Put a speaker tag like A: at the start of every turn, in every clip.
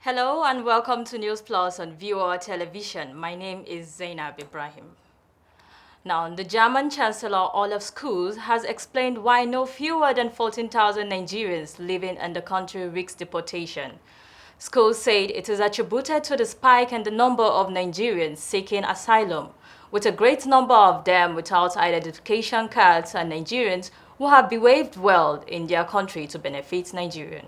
A: Hello and welcome to News Plus on Viewer Television. My name is Zainab Ibrahim. Now, the German Chancellor Olaf Scholz has explained why no fewer than 14,000 Nigerians living in the country risk deportation. Scholz said it is attributed to the spike in the number of Nigerians seeking asylum, with a great number of them without identification cards and Nigerians who have behaved well in their country to benefit Nigerians.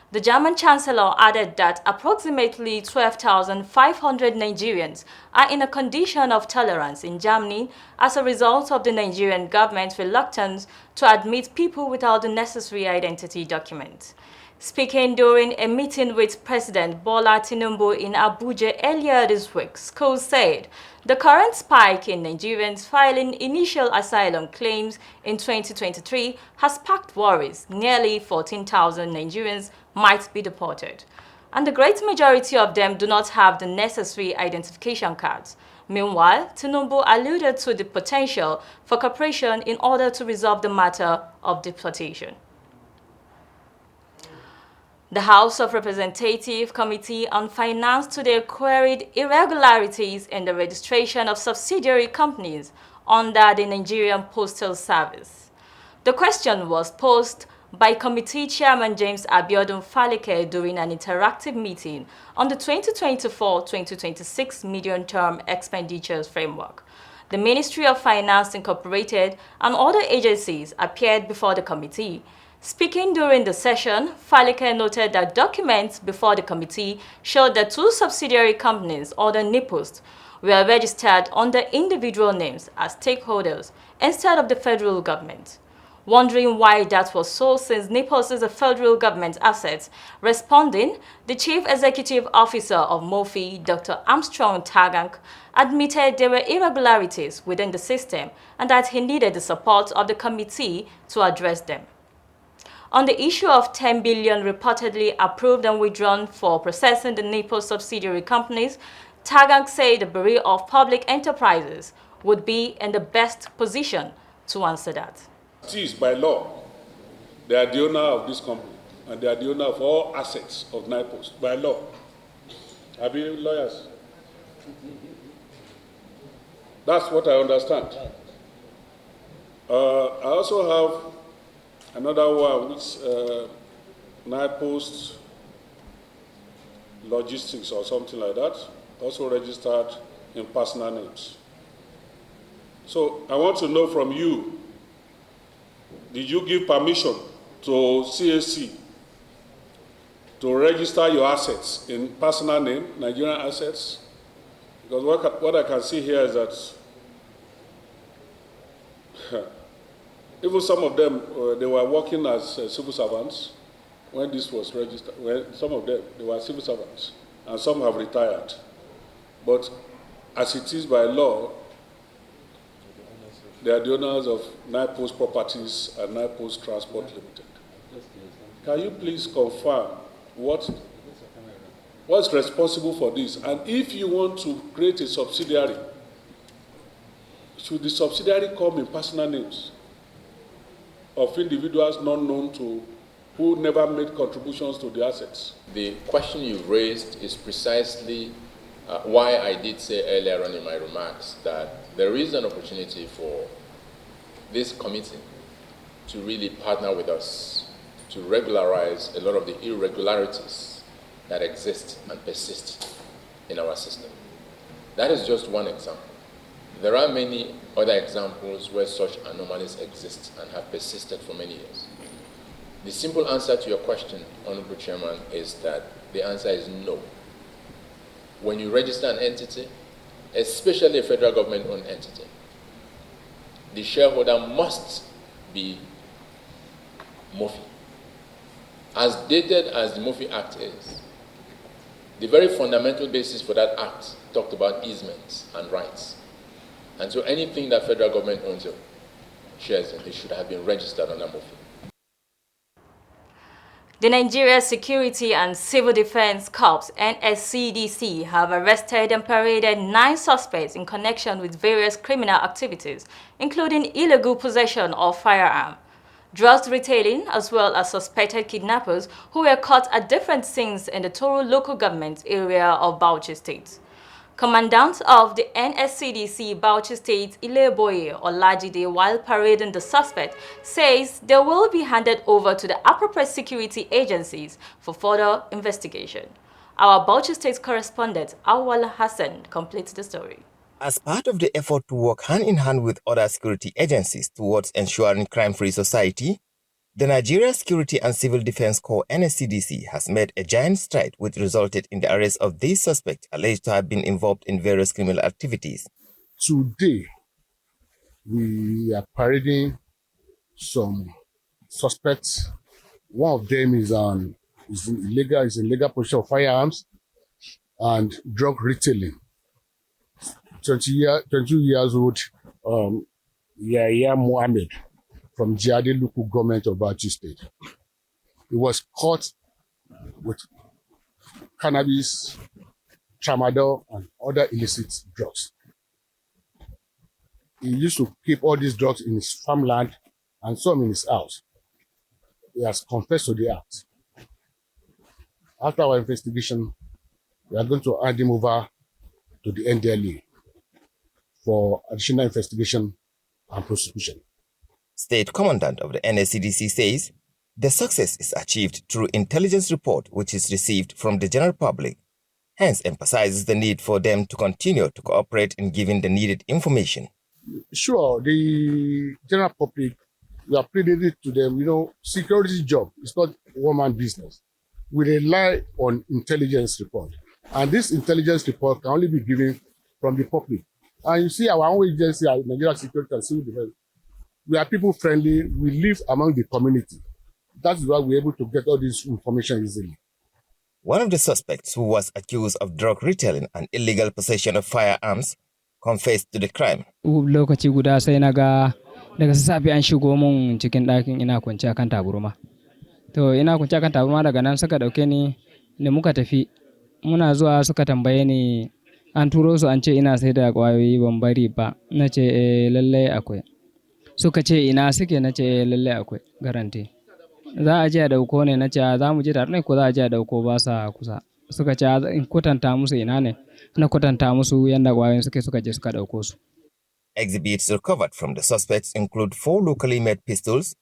A: The German Chancellor added that approximately 12,500 Nigerians are in a condition of tolerance in Germany as a result of the Nigerian government's reluctance to admit people without the necessary identity documents. Speaking during a meeting with President Bola Tinubu in Abuja earlier this week, Scholz said the current spike in Nigerians filing initial asylum claims in 2023 has sparked worries. Nearly 14,000 Nigerians might be deported, and the great majority of them do not have the necessary identification cards. Meanwhile, Tinubu alluded to the potential for cooperation in order to resolve the matter of deportation. The House of Representatives Committee on Finance today queried irregularities in the registration of subsidiary companies under the Nigerian Postal Service. The question was posed by Committee Chairman James Abiodun Falike during an interactive meeting on the 2024-2026 Medium-Term Expenditures Framework. The Ministry of Finance Incorporated and other agencies appeared before the committee. Speaking during the session, Falike noted that documents before the committee showed that two subsidiary companies, other NIPOS, were registered under individual names as stakeholders instead of the federal government. Wondering why that was so since NIPOS is a federal government asset, responding, the Chief Executive Officer of MOFI, Dr. Armstrong Tagank, admitted there were irregularities within the system and that he needed the support of the committee to address them. On the issue of 10 billion reportedly approved and withdrawn for processing the NIPOS subsidiary companies, Tagank said the Bureau of Public Enterprises would be in the best position to answer that.
B: It is by law, they are the owner of this company, and they are the owner of all assets of NIPOS, by law. Are you lawyers? That's what I understand. I also have another one, which NIPOS Logistics or something like that, also registered in personal names. So I want to know from you, did you give permission to CAC to register your assets in personal name, Nigerian assets? Because what I can see here is that even some of them, they were working as civil servants when this was registered. Well, some of them, they were civil servants, and some have retired. But as it is by law, they are the owners of NIPOS Properties and NIPOS Transport Limited. Can you please confirm what's responsible for this? And if you want to create a subsidiary, should the subsidiary come in personal names of individuals not known to, who never made contributions to the assets?
C: The question you've raised is precisely why I did say earlier on in my remarks that there is an opportunity for this committee to really partner with us to regularize a lot of the irregularities that exist and persist in our system. That is just one example. There are many other examples where such anomalies exist and have persisted for many years. The simple answer to your question, Honorable Chairman, is that the answer is no. When you register an entity, especially a federal government-owned entity, the shareholder must be MOFI. As dated as the MOFI Act is, the very fundamental basis for that act talked about easements and rights. And so anything that federal government owns shares in, it should have been registered under MOFI.
A: The Nigeria Security and Civil Defense Corps (NSCDC) have arrested and paraded 9 suspects in connection with various criminal activities, including illegal possession of firearm, drugs retailing, as well as suspected kidnappers who were caught at different scenes in the Toro local government area of Bauchi State. Commandant of the NSCDC Bauchi State, Ileboye Olajide, while parading the suspect, says they will be handed over to the appropriate security agencies for further investigation. Our Bauchi State correspondent, Awal Hassan, completes the story.
D: As part of the effort to work hand in hand with other security agencies towards ensuring crime-free society, the Nigeria Security and Civil Defense Corps (NSCDC) has made a giant stride which resulted in the arrest of these suspects alleged to have been involved in various criminal activities.
E: Today, we are parading some suspects. One of them is in illegal possession of firearms and drug retailing. 22 years old Yahya Mohammed from Jade local government of Bauchi State. He was caught with cannabis, tramadol, and other illicit drugs. He used to keep all these drugs in his farmland and some in his house. He has confessed to the act. After our investigation, we are going to hand him over to the NDLA for additional investigation and prosecution.
D: State Commandant of the NSCDC says the success is achieved through intelligence report which is received from the general public, hence emphasizes the need for them to continue to cooperate in giving the needed information.
E: Sure, the general public, we are pleading it to them, security job is not one-man business. We rely on intelligence report. And this intelligence report can only be given from the public. And you see our own agency, Nigeria Security and Civil Defense, we are people friendly, we live among the community. That's why we're able to get all this information easily.
D: One of the suspects who was accused of drug retailing and illegal possession of firearms confessed to the crime.
F: Lokaci guda sai na ga daga sassafe an shigo mun cikin ɗakin ina kwance akan taburma. To ina kwance akan taburma daga nan suka ɗauke ni da muka tafi. Muna zuwa suka tambaye ni an turo su an ce ina sai da ƙwayoyi ban bari ba. Na ce lallai akwai. Suka ce ina suke na ce lallai akwai garanti. Za a je a ɗauko ne na ce za mu je tare ne ko za a je a ɗauko ba sa kusa. Suka ce in kwatanta musu ina ne. Na kwatanta musu yanda ƙwayoyin suka je suka ɗauko su.
D: Exhibits recovered from the suspects include 4 locally made pistols,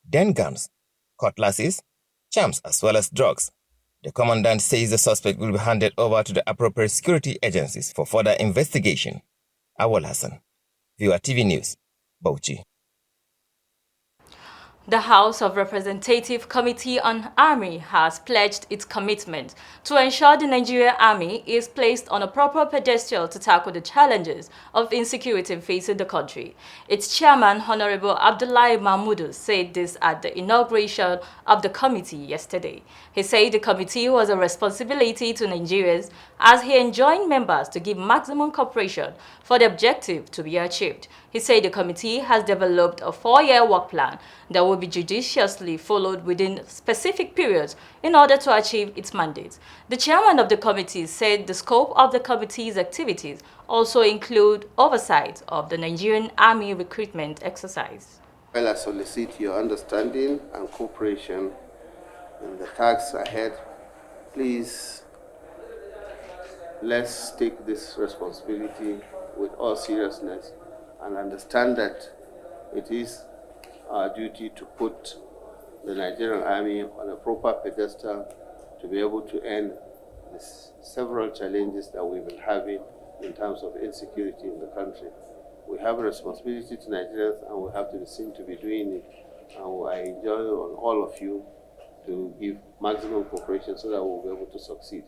D: den guns, cutlasses, charms, as well as drugs. The commandant says the suspect will be handed over to the appropriate security agencies for further investigation. Awal Hassan, Viewer TV News, Bauchi.
A: The House of Representatives Committee on Army has pledged its commitment to ensure the Nigerian Army is placed on a proper pedestal to tackle the challenges of insecurity facing the country. Its chairman, Honorable Abdullahi Mahmoud, said this at the inauguration of the committee yesterday. He said the committee was a responsibility to Nigerians as he enjoined members to give maximum cooperation for the objective to be achieved. He said the committee has developed a 4-year work plan that will be judiciously followed within specific periods in order to achieve its mandate. The chairman of the committee said the scope of the committee's activities also include oversight of the Nigerian Army recruitment exercise.
G: While I solicit your understanding and cooperation in the tasks ahead, please let's take this responsibility with all seriousness and understand that it is our duty to put the Nigerian Army on a proper pedestal to be able to end the several challenges that we've been having in terms of insecurity in the country. We have a responsibility to Nigerians and we have to be seen to be doing it. And I enjoin on all of you to give maximum cooperation so that we'll be able to succeed.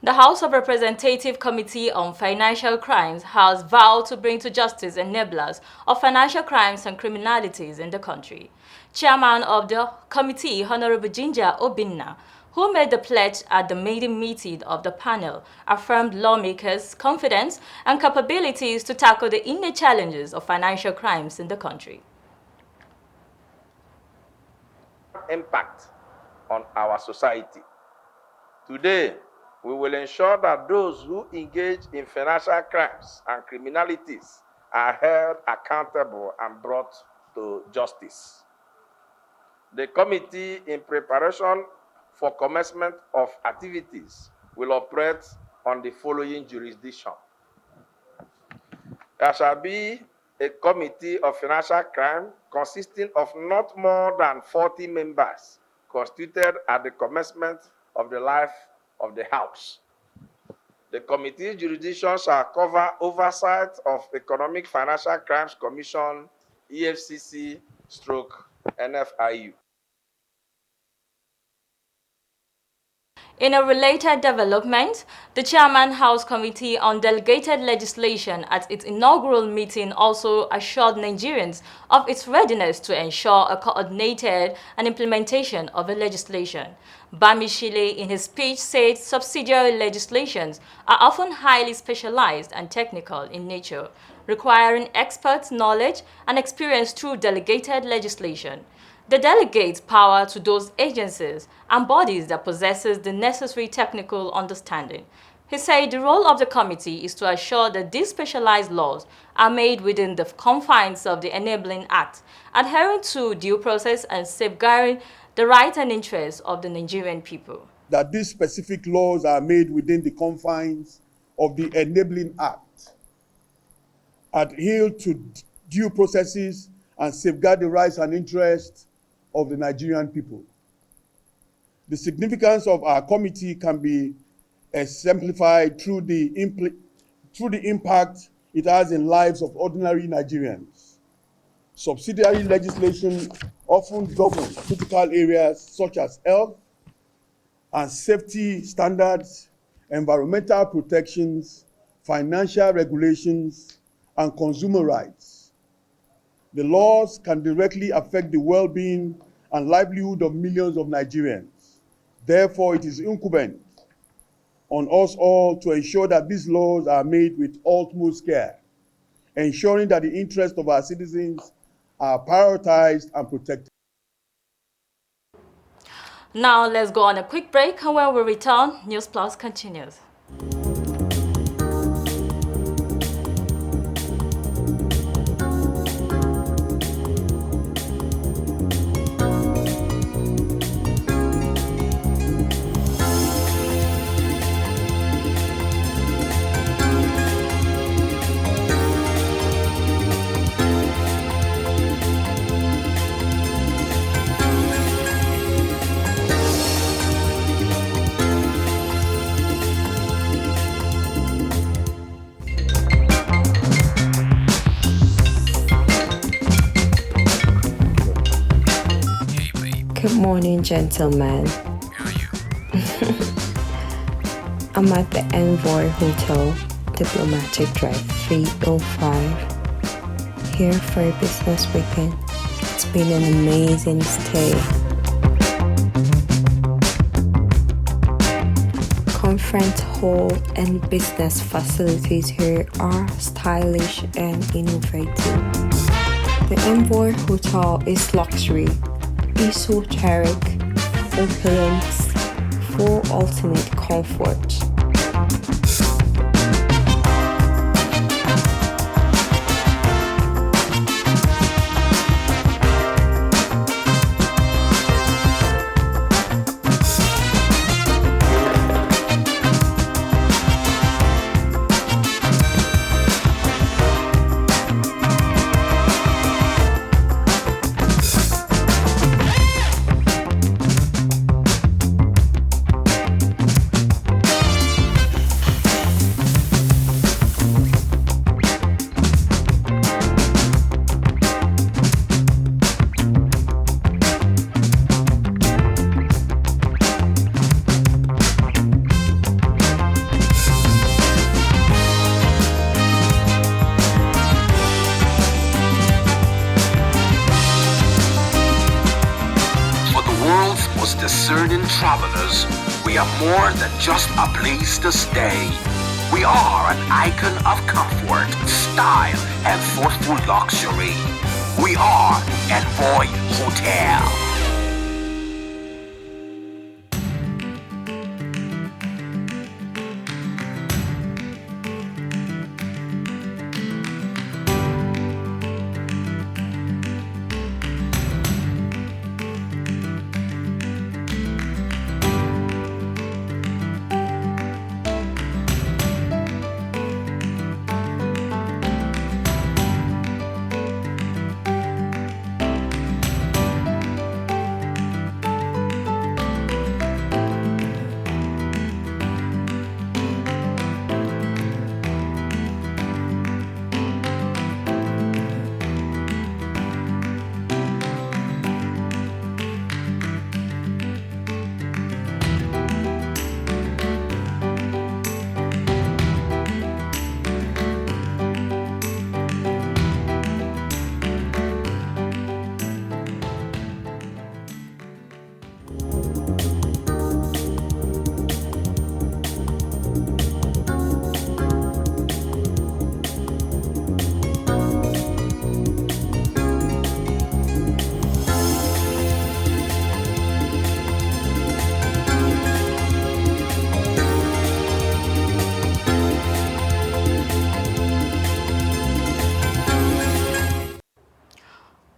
A: The House of Representatives Committee on Financial Crimes has vowed to bring to justice enablers of financial crimes and criminalities in the country. Chairman of the committee, Honorable Ginger Obinna, who made the pledge at the maiden meeting of the panel, affirmed lawmakers' confidence and capabilities to tackle the innate challenges of financial crimes in the country.
H: Impact on our society. Today, we will ensure that those who engage in financial crimes and criminalities are held accountable and brought to justice. The committee, in preparation for commencement of activities, will operate on the following jurisdiction. There shall be a committee of financial crime consisting of not more than 40 members constituted at the commencement of the life of the House. The committee's jurisdiction shall cover oversight of Economic Financial Crimes Commission, EFCC, stroke, NFIU.
A: In a related development, the Chairman House Committee on Delegated Legislation at its inaugural meeting also assured Nigerians of its readiness to ensure a coordinated and implementation of the legislation. Bamishile, in his speech, said subsidiary legislations are often highly specialized and technical in nature, requiring expert knowledge and experience through delegated legislation. The delegates power to those agencies and bodies that possesses the necessary technical understanding. He said the role of the committee is to assure that these specialized laws are made within the confines of the Enabling Act, adhering to due process and safeguarding the rights and interests of the Nigerian people.
I: That these specific laws are made within the confines of the Enabling Act, adhere to due processes, and safeguard the rights and interests of the Nigerian people. The significance of our committee can be exemplified through the impact it has in lives of ordinary Nigerians. Subsidiary legislation often governs critical areas such as health and safety standards, environmental protections, financial regulations, and consumer rights. The laws can directly affect the well-being and livelihood of millions of Nigerians. Therefore, it is incumbent on us all to ensure that these laws are made with utmost care, ensuring that the interests of our citizens are prioritized and protected.
A: Now let's go on a quick break, and when we return, News Plus continues.
J: Good morning, gentlemen. I'm at the Envoy Hotel, Diplomatic Drive 305, here for a business weekend. It's been an amazing stay. Conference hall and business facilities here are stylish and innovative. The Envoy Hotel is luxury, esoteric, opulence, for ultimate comfort.
K: discerning travelers, we are more than just a place to stay. We are an icon of comfort, style, and thoughtful luxury. We are Envoy Hotel.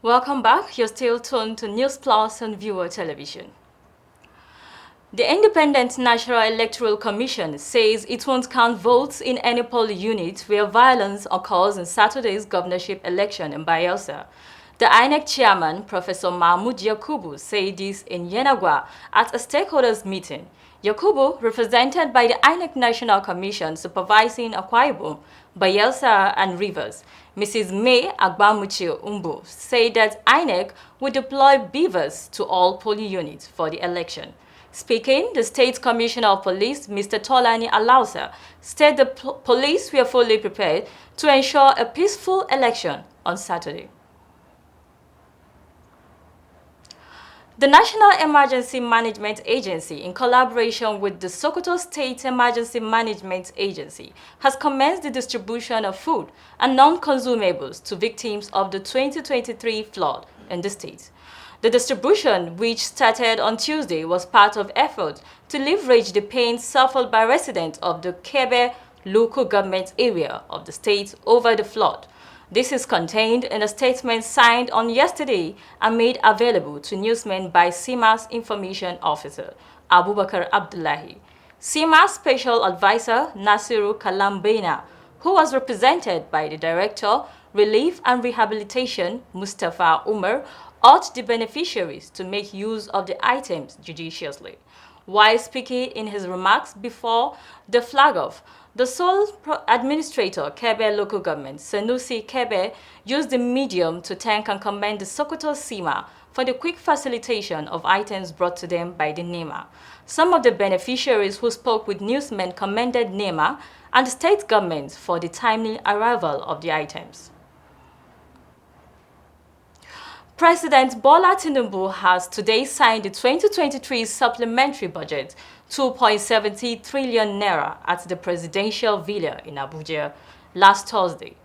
A: Welcome back. You're still tuned to News Plus on Viewer Television. The Independent National Electoral Commission says it won't count votes in any polling unit where violence occurs in Saturday's governorship election in Bayelsa. The INEC chairman, Professor Mahmoud Yakubu, said this in Yenagua at a stakeholders meeting. Yakubu, represented by the INEC National Commission supervising Akwa Ibom, Bayelsa and Rivers, Mrs. May Agbamuchi Umbu, said that INEC would deploy beavers to all polling units for the election. Speaking, the State Commissioner of Police, Mr. Tolani Alausa, said the police were fully prepared to ensure a peaceful election on Saturday. The National Emergency Management Agency, in collaboration with the Sokoto State Emergency Management Agency, has commenced the distribution of food and non-consumables to victims of the 2023 flood in the state. The distribution, which started on Tuesday, was part of efforts to leverage the pain suffered by residents of the Kebe local government area of the state over the flood. This is contained in a statement signed on yesterday and made available to newsmen by CIMA's information officer, Abubakar Abdullahi. CIMA's special advisor, Nasiru Kalambena, who was represented by the Director, Relief and Rehabilitation, Mustafa Umar, urged the beneficiaries to make use of the items judiciously. While speaking in his remarks before the flag-off, the sole administrator, Kebe local government, Sanusi Kebe, used the medium to thank and commend the Sokoto Sima for the quick facilitation of items brought to them by the NEMA. Some of the beneficiaries who spoke with newsmen commended NEMA and the state government for the timely arrival of the items. President Bola Tinubu has today signed the 2023 supplementary budget, 2.70 trillion naira, at the presidential villa in Abuja last Thursday.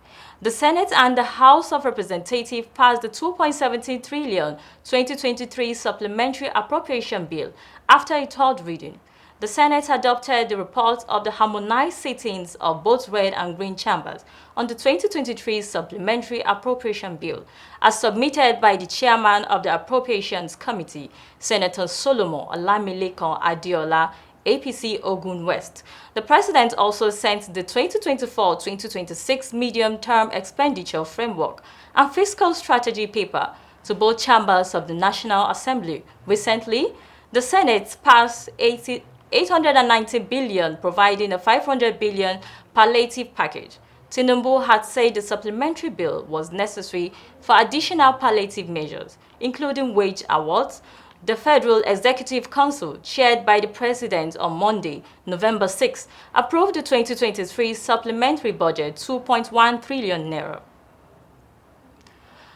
A: The Senate and the House of Representatives passed the 2.70 trillion 2023 supplementary appropriation bill after a third reading. The Senate adopted the report of the harmonized sittings of both red and green chambers on the 2023 Supplementary Appropriation Bill, as submitted by the chairman of the Appropriations Committee, Senator Solomon Olamilekan Adeola, APC Ogun West. The president also sent the 2024-2026 medium-term expenditure framework and fiscal strategy paper to both chambers of the National Assembly. Recently, the Senate passed 890 billion, providing a 500 billion palliative package. Tinubu had said the supplementary bill was necessary for additional palliative measures, including wage awards. The Federal Executive Council, chaired by the President on Monday, November 6, approved the 2023 supplementary budget 2.1 trillion naira.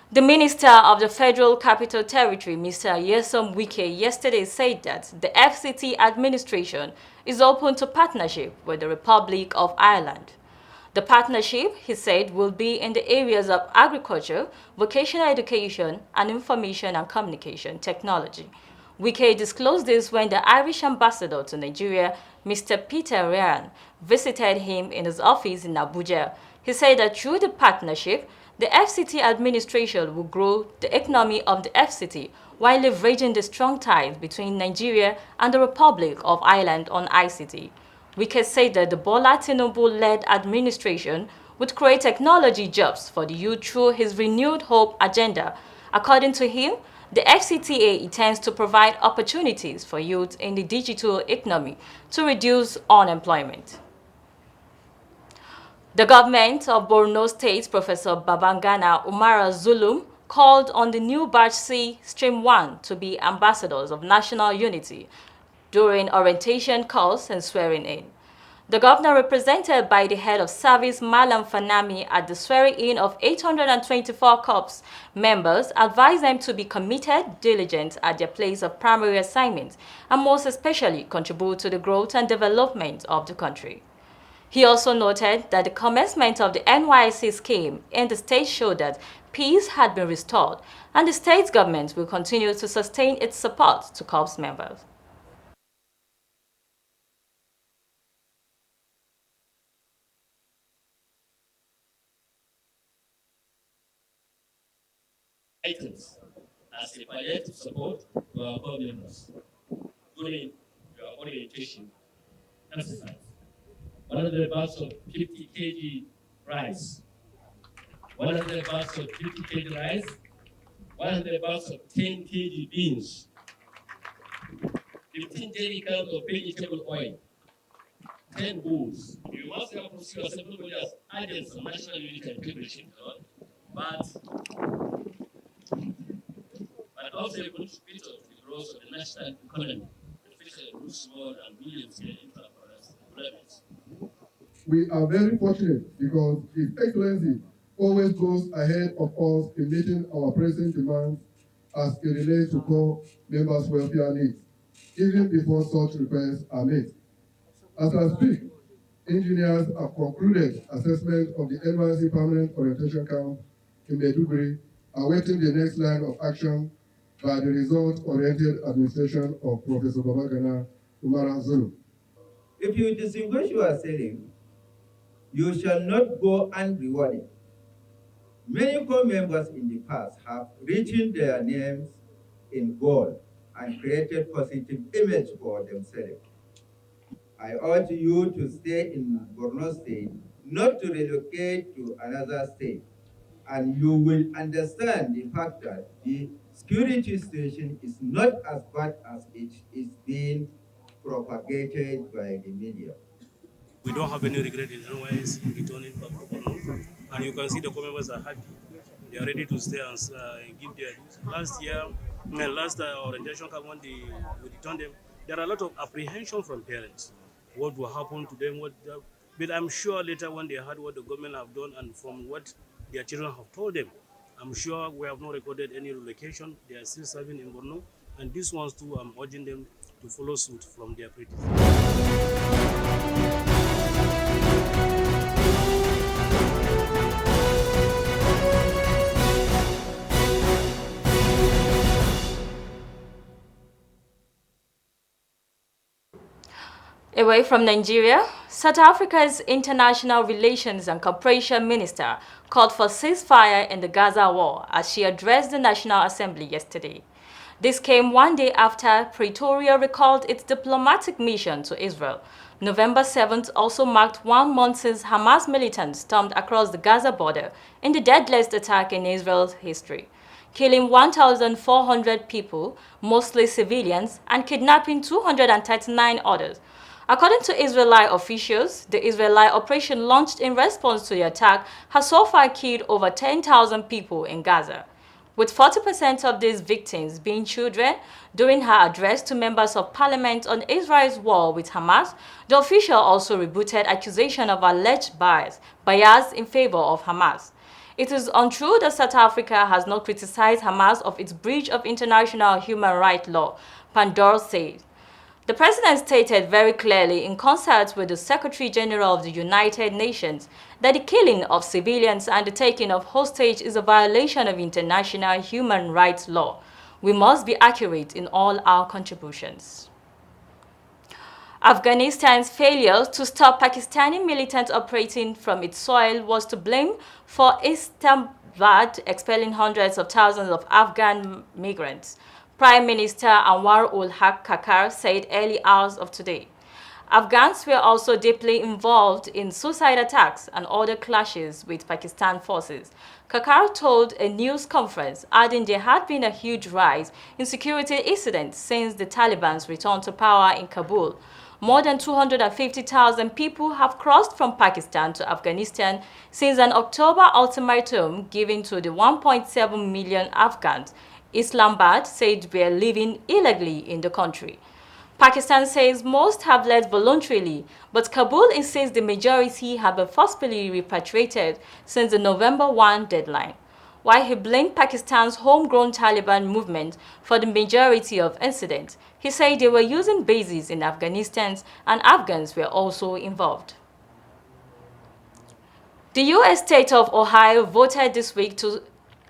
A: The Minister of the Federal Capital Territory, Mr. Nyesom Wike, yesterday said that the FCT administration is open to partnership with the Republic of Ireland. The partnership, he said, will be in the areas of agriculture, vocational education, and information and communication technology. Wike disclosed this when the Irish ambassador to Nigeria, Mr. Peter Ryan, visited him in his office in Abuja. He said that through the partnership, the FCT administration will grow the economy of the FCT while leveraging the strong ties between Nigeria and the Republic of Ireland on ICT. Wike said that the Bola Tinubu-led administration would create technology jobs for the youth through his renewed hope agenda. According to him, the FCTA intends to provide opportunities for youth in the digital economy to reduce unemployment. The government of Borno State, Professor Babangana Umara Zulum, called on the new Batch C Stream 1 to be ambassadors of national unity during orientation calls and swearing in. The governor, represented by the head of service Malam Fanami at the swearing-in of 824 corps members, advised them to be committed, diligent at their place of primary assignment, and most especially contribute to the growth and development of the country. He also noted that the commencement of the NYC scheme in the state showed that peace had been restored, and the state government will continue to sustain its support to corps members.
L: items as a palliative support to our corps members during your orientation exercise. 100 bags of 50 kg rice, 100 bags of 50 kg rice, 100 bags of 10 kg beans, 15 jerry cans of vegetable oil, 10 bulls. You must have foreseen yourself, everybody has added some national unity and liberation, but also a contributor to the growth of the national economy, especially through small and medium-scale enterprises.
M: We are very fortunate because His Excellency always goes ahead of us in meeting our present demands as it relates to core members' welfare needs, even before such requests are made. As I speak, engineers have concluded assessment of the NYC Permanent Orientation Camp in Maiduguri, awaiting the next line of action by the result-oriented administration of Professor Babagana Umara Zulu.
N: If you distinguish your selling, you shall not go unrewarded. Many core members in the past have written their names in gold and created positive image for themselves. I urge you to stay in Borno State, not to relocate to another state. And you will understand the fact that the security situation is not as bad as it is being propagated by the media.
L: We don't have any regret in any ways returning back to Borno. And you can see the members are happy. They are ready to stay and give their dues. Last orientation camp when we returned them, there are a lot of apprehension from parents. What will happen to them? But I'm sure later when they heard what the government have done and from what their children have told them, I'm sure we have not recorded any relocation. They are still serving in Borno. And these ones too, I'm urging them to follow suit from their predecessors.
A: Away from Nigeria, South Africa's International Relations and Cooperation Minister called for ceasefire in the Gaza war as she addressed the National Assembly yesterday. This came one day after Pretoria recalled its diplomatic mission to Israel. November 7th also marked 1 month since Hamas militants stormed across the Gaza border in the deadliest attack in Israel's history, killing 1,400 people, mostly civilians, and kidnapping 239 others. According to Israeli officials, the Israeli operation launched in response to the attack has so far killed over 10,000 people in Gaza, with 40% of these victims being children. During her address to members of parliament on Israel's war with Hamas, the official also rebutted accusation of alleged bias in favor of Hamas. It is untrue that South Africa has not criticized Hamas of its breach of international human rights law, Pandor said. The president stated very clearly in concert with the Secretary General of the United Nations that the killing of civilians and the taking of hostage is a violation of international human rights law. We must be accurate in all our contributions. Afghanistan's failure to stop Pakistani militants operating from its soil was to blame for Islamabad expelling hundreds of thousands of Afghan migrants, Prime Minister Anwar-ul-Haq Kakar said early hours of today. Afghans were also deeply involved in suicide attacks and other clashes with Pakistan forces. Kakar told a news conference, adding there had been a huge rise in security incidents since the Taliban's return to power in Kabul. More than 250,000 people have crossed from Pakistan to Afghanistan since an October ultimatum given to the 1.7 million Afghans Islamabad said were living illegally in the country. Pakistan says most have left voluntarily, but Kabul insists the majority have been forcibly repatriated since the November 1 deadline. While he blamed Pakistan's homegrown Taliban movement for the majority of incidents, he said they were using bases in Afghanistan and Afghans were also involved. The U.S. state of Ohio voted this week to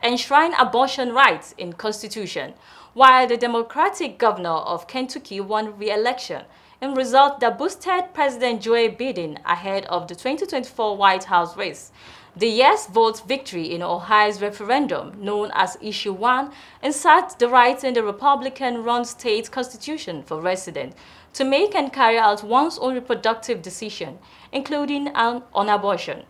A: enshrine abortion rights in Constitution, while the Democratic governor of Kentucky won re-election, a result that boosted President Joe Biden ahead of the 2024 White House race. The yes vote's victory in Ohio's referendum, known as Issue 1, inserts the right in the Republican-run state constitution for residents to make and carry out one's own reproductive decision, including on abortion.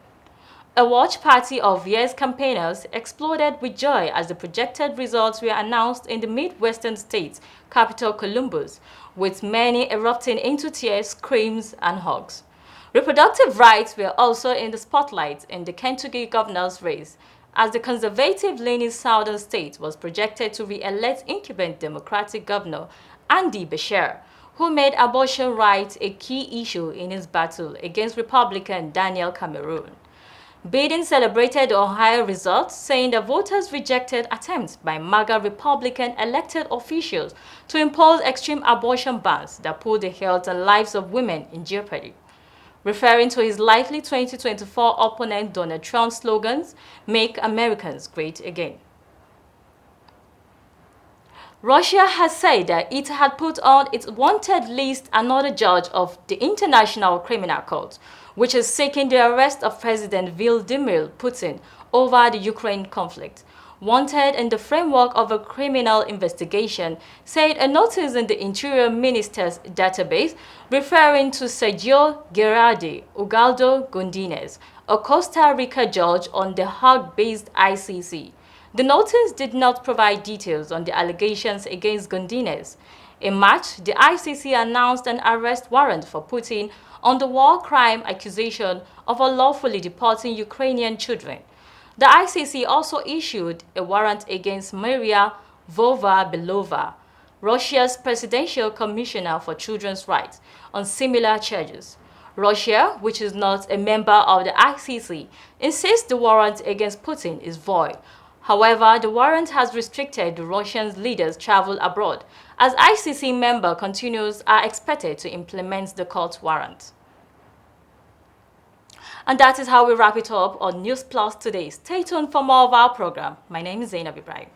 A: A watch party of yes campaigners exploded with joy as the projected results were announced in the Midwestern state's capital Columbus, with many erupting into tears, screams, and hugs. Reproductive rights were also in the spotlight in the Kentucky governor's race, as the conservative-leaning southern state was projected to re-elect incumbent Democratic Governor Andy Beshear, who made abortion rights a key issue in his battle against Republican Daniel Cameron. Biden celebrated the Ohio results, saying the voters rejected attempts by MAGA Republican elected officials to impose extreme abortion bans that put the health and lives of women in jeopardy. Referring to his likely 2024 opponent Donald Trump's slogans, "Make Americans Great Again." Russia has said that it had put on its wanted list another judge of the International Criminal Court, which is seeking the arrest of President Vladimir Putin over the Ukraine conflict. Wanted in the framework of a criminal investigation, said a notice in the Interior Minister's database referring to Sergio Gerardi Ugaldo Gondinez, a Costa Rica judge on the Hague-based ICC. The notice did not provide details on the allegations against Gondinez. In March, the ICC announced an arrest warrant for Putin on the war crime accusation of unlawfully deporting Ukrainian children. The ICC also issued a warrant against Maria Vova-Belova, Russia's presidential commissioner for children's rights, on similar charges. Russia, which is not a member of the ICC, insists the warrant against Putin is void. However, the warrant has restricted the Russian leaders' travel abroad, as ICC member continues are expected to implement the court warrant. And that is how we wrap it up on News Plus today. Stay tuned for more of our program. My name is Zainab Ibrahim.